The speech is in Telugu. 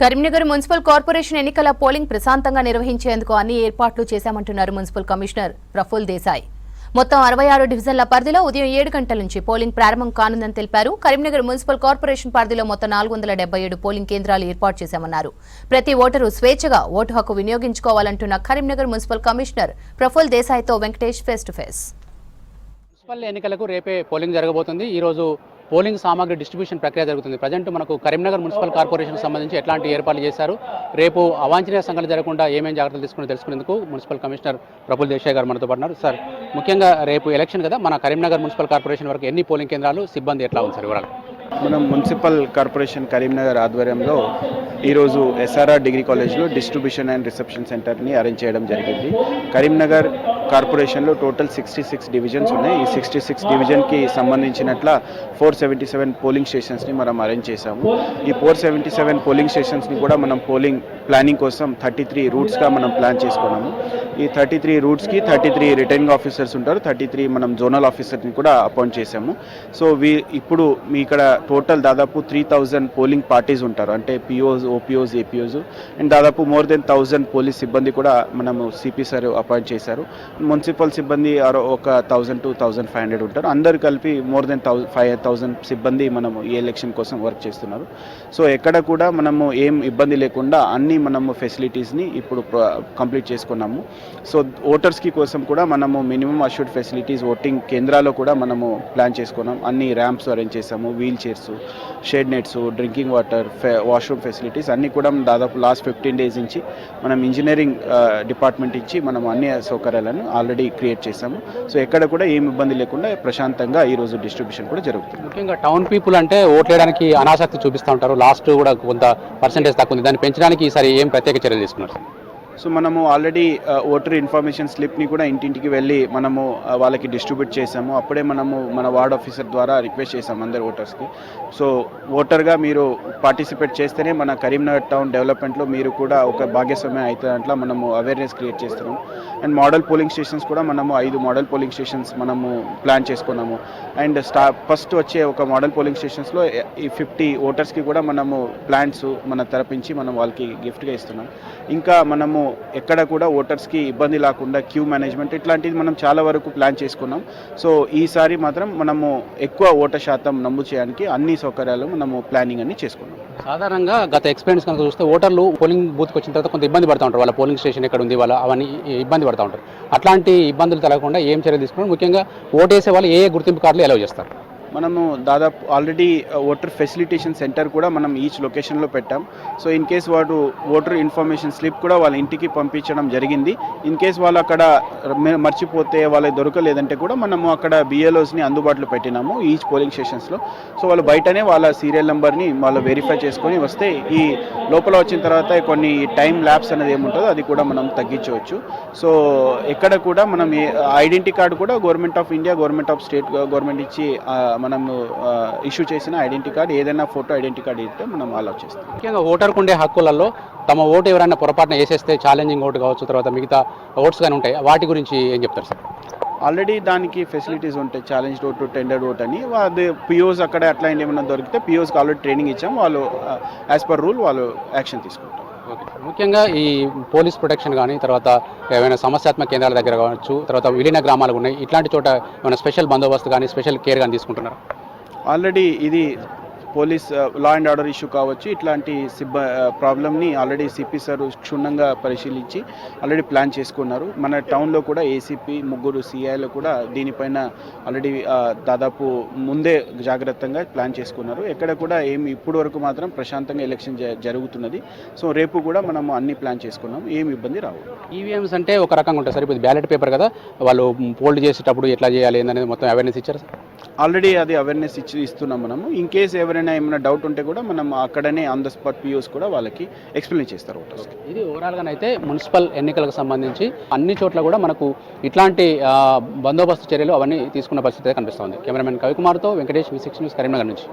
కరీంనగర్ మున్సిపల్ కార్పొరేషన్ ఎన్నికల పోలింగ్ ప్రశాంతంగా నిర్వహించేందుకు అన్ని ఏర్పాట్లు చేశామంటున్నారు మున్సిపల్ కమిషనర్ ప్రఫుల్ దేశాయ్. మొత్తం 66 డివిజన్ల పరిధిలో ఉదయం 7 గంటల నుంచి పోలింగ్ ప్రారంభం కానుందని తెలిపారు. కరీంనగర్ మున్సిపల్ కార్పొరేషన్ పరిధిలో మొత్తం 477 పోలింగ్ కేంద్రాలు ఏర్పాటు చేశామన్నారు. ప్రతి ఓటరు స్వేచ్ఛగా ఓటు హక్కు వినియోగించుకోవాలంటున్న కరీంనగర్ మున్సిపల్ కమిషనర్ ప్రఫుల్ దేశాయ్తో Venkatesh face to face. Municipal ఎన్నికలకు రేపే పోలింగ్ జరగబోతుంది. ఈ రోజు పోలింగ్ సామాగ్రి డిస్ట్రిబ్యూషన్ ప్రక్రియ జరుగుతుంది. ప్రజెంట్ మనకు కరీంనగర్ మున్సిపల్ కార్పొరేషన్ సంబంధించి ఎట్లాంటి ఏర్పాట్లు చేశారు, రేపు అవాంఛనీయ సంఘటనలు జరగకుండా ఏమేం జాగ్రత్తలు తెలుసుకునేందుకు మున్సిపల్ కమిషనర్ ప్రఫుల్ దేశాయ్ గారు మనతో పడినారు. సార్, ముఖ్యంగా రేపు ఎలక్షన్ కదా, మన కరీంనగర్ మున్సిపల్ కార్పొరేషన్ వరకు ఎన్ని పోలింగ్ కేంద్రాలు, సిబ్బంది ఎట్లా ఉంది సార్ వివరాలు? మనం మున్సిపల్ కార్పొరేషన్ కరీంనగర్ ఆధ్వర్యంలో ఈరోజు ఎస్ఆర్ఆర్ డిగ్రీ కాలేజ్లో డిస్ట్రిబ్యూషన్ అండ్ రిసెప్షన్ సెంటర్ని అరేంజ్ చేయడం జరిగింది. కరీంనగర్ కార్పొరేషన్లో టోటల్ 66 డివిజన్స్ ఉన్నాయి. ఈ 66 డివిజన్కి సంబంధించినట్ల 477 పోలింగ్ స్టేషన్స్ని మనం అరేంజ్ చేశాము. ఈ 477 పోలింగ్ స్టేషన్స్ని కూడా మనం పోలింగ్ ప్లానింగ్ కోసం 33 రూట్స్గా మనం ప్లాన్ చేసుకున్నాము. ఈ 33 రూట్స్కి 33 రిటర్నింగ్ ఆఫీసర్స్ ఉంటారు, 33 మనం జోనల్ ఆఫీసర్ని కూడా అపాయింట్ చేశాము. సో ఇప్పుడు మీ ఇక్కడ టోటల్ దాదాపు 3000 పోలింగ్ పార్టీస్ ఉంటారు, అంటే పిఓస్, ఓపీఓస్, ఏపీఓస్, అండ్ దాదాపు మోర్ దెన్ 1000 పోలీస్ సిబ్బంది కూడా మనము సిపి సార్ అపాయింట్ చేశారు. మున్సిపల్ సిబ్బంది ఒక 1000 to 1500 ఉంటారు. అందరు కలిపి మోర్ దెన్ 5000 సిబ్బంది మనము ఈ ఎలక్షన్ కోసం వర్క్ చేస్తున్నారు. సో ఎక్కడ కూడా మనము ఏం ఇబ్బంది లేకుండా అన్ని మనము ఫెసిలిటీస్ని ఇప్పుడు కంప్లీట్ చేసుకున్నాము. సో ఓటర్స్కి కోసం కూడా మనము మినిమం అష్యూర్డ్ ఫెసిలిటీస్ ఓటింగ్ కేంద్రాల్లో కూడా మనము ప్లాన్ చేసుకున్నాం. అన్ని ర్యాంప్స్ అరేంజ్ చేసాము, wheel chairs, shade nets, drinking water, washroom facilities అన్నీ కూడా దాదాపు లాస్ట్ 15 days నుంచి మనం ఇంజనీరింగ్ డిపార్ట్మెంట్ ఇచ్చి మనం అన్ని సౌకర్యాలను ఆల్రెడీ క్రియేట్ చేశాము. సో ఎక్కడ కూడా ఏం ఇబ్బంది లేకుండా ప్రశాంతంగా ఈరోజు డిస్ట్రిబ్యూషన్ కూడా జరుగుతుంది. ముఖ్యంగా టౌన్ పీపుల్ అంటే ఓట్లేయడానికి అనాసక్తి చూపిస్తూ ఉంటారు, లాస్ట్ కూడా కొంత పర్సెంటేజ్ తక్కువ ఉంది, దాన్ని పెంచడానికి ఈసారి ఏం ప్రత్యేక చర్యలు తీసుకున్నారు? సో మనము ఆల్రెడీ ఓటర్ ఇన్ఫర్మేషన్ స్లిప్ని కూడా ఇంటింటికి వెళ్ళి మనము వాళ్ళకి డిస్ట్రిబ్యూట్ చేసాము. అప్పుడే మనము మన వార్డ్ ఆఫీసర్ ద్వారా రిక్వెస్ట్ చేసాము అందరు ఓటర్స్కి. సో ఓటర్గా మీరు పార్టిసిపేట్ చేస్తేనే మన కరీంనగర్ టౌన్ డెవలప్మెంట్లో మీరు కూడా ఒక భాగస్వామ్యం అవుతుందంటే మనము అవేర్నెస్ క్రియేట్ చేస్తున్నాము. అండ్ మోడల్ పోలింగ్ స్టేషన్స్ కూడా మనము 5 మోడల్ పోలింగ్ స్టేషన్స్ మనము ప్లాన్ చేసుకున్నాము. అండ్ ఫస్ట్ వచ్చే ఒక మోడల్ పోలింగ్ స్టేషన్స్లో ఈ 50 ఓటర్స్కి కూడా మనము ప్లాంట్స్ మన తరపించి మనం వాళ్ళకి గిఫ్ట్గా ఇస్తున్నాం. ఇంకా మనము ఎక్కడ కూడా ఓటర్స్కి ఇబ్బంది లేకుండా క్యూ మేనేజ్మెంట్ ఇట్లాంటిది మనం చాలా వరకు ప్లాన్ చేసుకున్నాం. సో ఈసారి మాత్రం మనము ఎక్కువ ఓటర్ శాతం నమోదు చేయడానికి అన్ని సౌకర్యాలు మనము ప్లానింగ్ అన్ని చేసుకున్నాం. సాధారణంగా గత ఎక్స్పీరియన్స్ కనుక చూస్తే ఓటర్లు పోలింగ్ బూత్కి వచ్చిన తర్వాత కొంత ఇబ్బంది పడుతూ ఉంటారు, వాళ్ళ పోలింగ్ స్టేషన్ ఎక్కడ ఉంది, వాళ్ళ అవన్నీ ఇబ్బంది పడుతూ ఉంటారు. అట్లాంటి ఇబ్బందులు తలగకుండా ఏం చర్యలు తీసుకున్నారు? ముఖ్యంగా ఓటేసే వాళ్ళు ఏ గుర్తింపు కార్డులు అలౌ చేస్తారు? మనము దాదాపు ఆల్రెడీ ఓటర్ ఫెసిలిటేషన్ సెంటర్ కూడా మనం ఈచ్ లొకేషన్లో పెట్టాం. సో ఇన్ కేస్ వాడు ఓటర్ ఇన్ఫర్మేషన్ స్లిప్ కూడా వాళ్ళ ఇంటికి పంపించడం జరిగింది. ఇన్ కేస్ వాళ్ళు అక్కడ మర్చిపోతే వాళ్ళకి దొరకలేదంటే కూడా మనము అక్కడ బిఎల్ఓస్ని అందుబాటులో పెట్టినాము ఈచ్ పోలింగ్ స్టేషన్స్లో. సో వాళ్ళు బయటనే వాళ్ళ సీరియల్ నెంబర్ని వాళ్ళు వెరిఫై చేసుకొని వస్తే ఈ లోపల వచ్చిన తర్వాత కొన్ని టైం ల్యాబ్స్ అనేది ఏముంటుందో అది కూడా మనం తగ్గించవచ్చు. సో ఎక్కడ కూడా మనం ఐడెంటిటీ కార్డు కూడా government of India, government of state government ఇచ్చి మనం ఇష్యూ చేసిన ఐడెంటిటీ కార్డు, ఏదైనా ఫోటో ఐడెంటిటీ కార్డు ఇస్తే మనం అలౌ చేస్తాం. ముఖ్యంగా ఓటర్కు ఉండే హక్కులలో తమ ఓటు ఎవరైనా పొరపాటున వేసేస్తే ఛాలెంజింగ్ ఓటు కావచ్చు, తర్వాత మిగతా ఓట్స్ కానీ ఉంటాయి, వాటి గురించి ఏం చెప్తారు సార్? ఆల్రెడీ దానికి ఫెసిలిటీస్ ఉంటాయి, ఛాలెంజ్ ఓటు, టెండర్ ఓట్ అని. అది పిఓస్ అక్కడ అట్లా ఏమైనా దొరికితే పిఓస్కి ఆల్రెడీ ట్రైనింగ్ ఇచ్చాము, వాళ్ళు యాజ్ పర్ రూల్ వాళ్ళు యాక్షన్ తీసుకుంటారు. ఓకే, ముఖ్యంగా ఈ పోలీస్ ప్రొటెక్షన్ కానీ, తర్వాత ఏమైనా సమస్యాత్మక కేంద్రాల దగ్గర కావచ్చు, తర్వాత విలీన గ్రామాలు ఉన్నాయి, ఇట్లాంటి చోట ఏమైనా స్పెషల్ బందోబస్తు కానీ స్పెషల్ కేర్ కానీ తీసుకుంటున్నారు? ఆల్రెడీ ఇది police law and order issue కావచ్చు, ఇట్లాంటి ప్రాబ్లమ్ని ఆల్రెడీ సిపి సార్ క్షుణ్ణంగా పరిశీలించి ఆల్రెడీ ప్లాన్ చేసుకున్నారు. మన టౌన్లో కూడా ఏసీపీ, 3 సిఐలు కూడా దీనిపైన ఆల్రెడీ దాదాపు ముందే జాగ్రత్తగా ప్లాన్ చేసుకున్నారు. ఎక్కడ కూడా ఇప్పుడు వరకు మాత్రం ప్రశాంతంగా ఎలక్షన్ జరుగుతున్నది. సో రేపు కూడా మనము అన్ని ప్లాన్ చేసుకున్నాం, ఏమి ఇబ్బంది రావు. ఈవీఎంస్ అంటే ఒక రకంగా ఉంటుంది సార్, ఇప్పుడు బ్యాలెట్ పేపర్ కదా, వాళ్ళు పోల్డ్ చేసేటప్పుడు ఎట్లా చేయాలి అనేది మొత్తం అవేర్నెస్ ఇచ్చారు సార్? ఆల్రెడీ అది అవేర్నెస్ ఇస్తున్నాం మనము. ఇన్ కేస్ ఎవరైనా ఏమైనా డౌట్ ఉంటే కూడా మనం అక్కడనే ఆన్ ద స్పాట్ పిఓస్ కూడా వాళ్ళకి ఎక్స్ప్లెయిన్ చేస్తారు ఓటర్స్కి. ఇది ఓవరాల్గా అయితే మున్సిపల్ ఎన్నికలకు సంబంధించి అన్ని చోట్ల కూడా మనకు ఇట్లాంటి బందోబస్తు చర్యలు అవన్నీ తీసుకున్న పరిస్థితి కనిపిస్తుంది. కెమెరామెన్ కవికుమార్తో వెంకటేష్, V6 న్యూస్, కరీంనగర్ నుంచి.